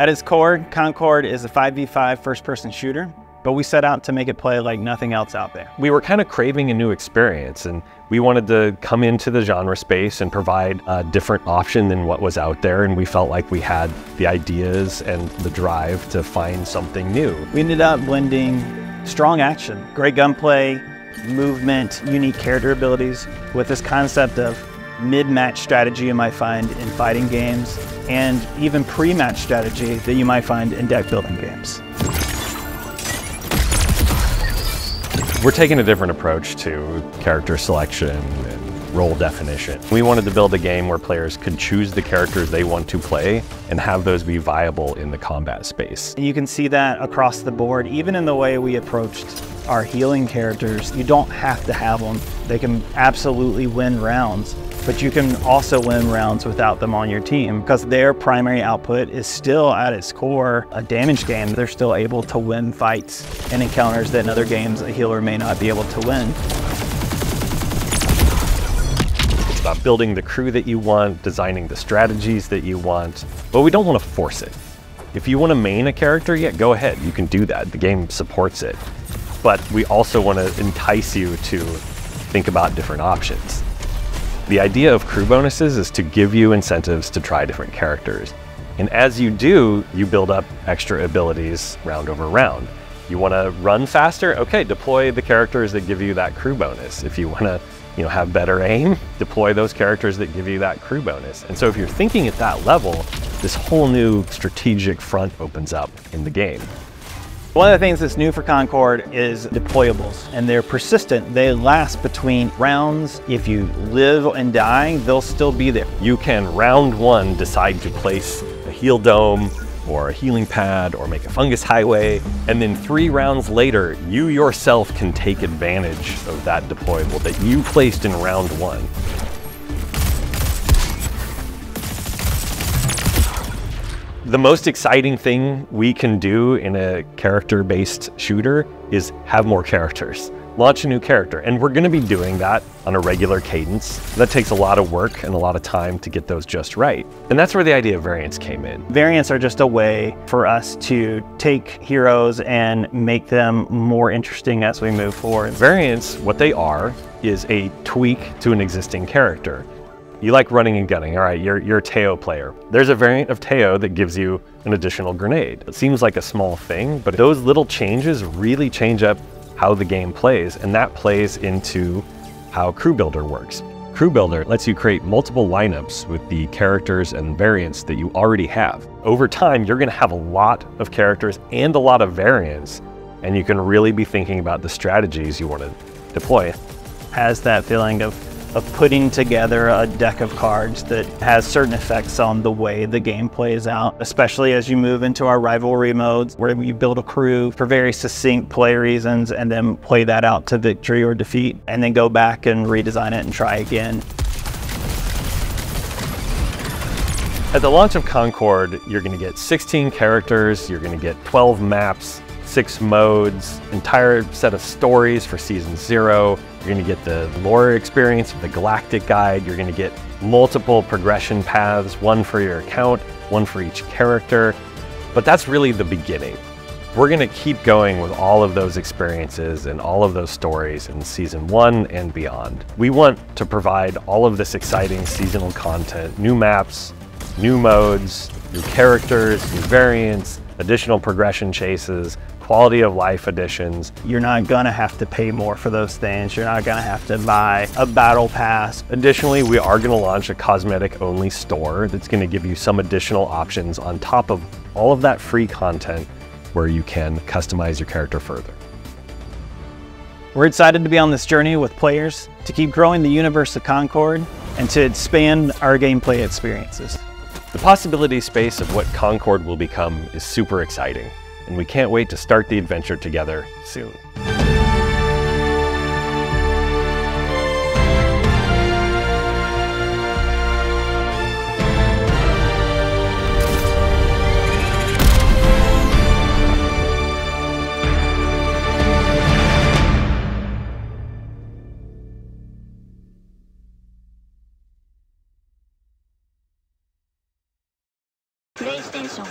At its core, Concord is a 5v5 first-person shooter, but we set out to make it play like nothing else out there. We were kind of craving a new experience, and we wanted to come into the genre space and provide a different option than what was out there, and we felt like we had the ideas and the drive to find something new. We ended up blending strong action, great gunplay, movement, unique character abilities with this concept of mid-match strategy you might find in fighting games, and even pre-match strategy that you might find in deck building games. We're taking a different approach to character selection and role definition. We wanted to build a game where players could choose the characters they want to play and have those be viable in the combat space. You can see that across the board, even in the way we approached our healing characters. You don't have to have them. They can absolutely win rounds, but you can also win rounds without them on your team because their primary output is still at its core a damage game. They're still able to win fights and encounters that in other games a healer may not be able to win. It's about building the crew that you want, designing the strategies that you want, but we don't want to force it. If you want to main a character, yeah, go ahead, you can do that. The game supports it. But we also want to entice you to think about different options. The idea of crew bonuses is to give you incentives to try different characters. And as you do, you build up extra abilities round over round. You want to run faster? Okay, deploy the characters that give you that crew bonus. If you want to, have better aim, deploy those characters that give you that crew bonus. And so if you're thinking at that level, this whole new strategic front opens up in the game. One of the things that's new for Concord is deployables, and they're persistent. They last between rounds. If you live and die, they'll still be there. You can, round one, decide to place a heal dome or a healing pad or make a fungus highway, and then 3 rounds later, you yourself can take advantage of that deployable that you placed in round one. The most exciting thing we can do in a character-based shooter is have more characters. Launch a new character, and we're going to be doing that on a regular cadence. That takes a lot of work and a lot of time to get those just right. And that's where the idea of variants came in. Variants are just a way for us to take heroes and make them more interesting as we move forward. Variants, what they are, is a tweak to an existing character. You like running and gunning, all right, you're a Teo player. There's a variant of Teo that gives you an additional grenade. It seems like a small thing, but those little changes really change up how the game plays, and that plays into how Crew Builder works. Crew Builder lets you create multiple lineups with the characters and variants that you already have. Over time, you're gonna have a lot of characters and a lot of variants, and you can really be thinking about the strategies you wanna deploy. Has that feeling of putting together a deck of cards that has certain effects on the way the game plays out, especially as you move into our rivalry modes where you build a crew for very succinct play reasons and then play that out to victory or defeat, and then go back and redesign it and try again. At the launch of Concord, you're going to get 16 characters, you're going to get 12 maps, 6 modes, entire set of stories for Season 0. You're going to get the lore experience of the Galactic Guide. You're going to get multiple progression paths, one for your account, one for each character. But that's really the beginning. We're going to keep going with all of those experiences and all of those stories in Season 1 and beyond. We want to provide all of this exciting seasonal content, new maps, new modes, new characters, new variants, additional progression chases, quality of life additions. You're not gonna have to pay more for those things. You're not gonna have to buy a battle pass. Additionally, we are gonna launch a cosmetic only store that's gonna give you some additional options on top of all of that free content where you can customize your character further. We're excited to be on this journey with players, to keep growing the universe of Concord, and to expand our gameplay experiences. The possibility space of what Concord will become is super exciting, and we can't wait to start the adventure together soon. PlayStation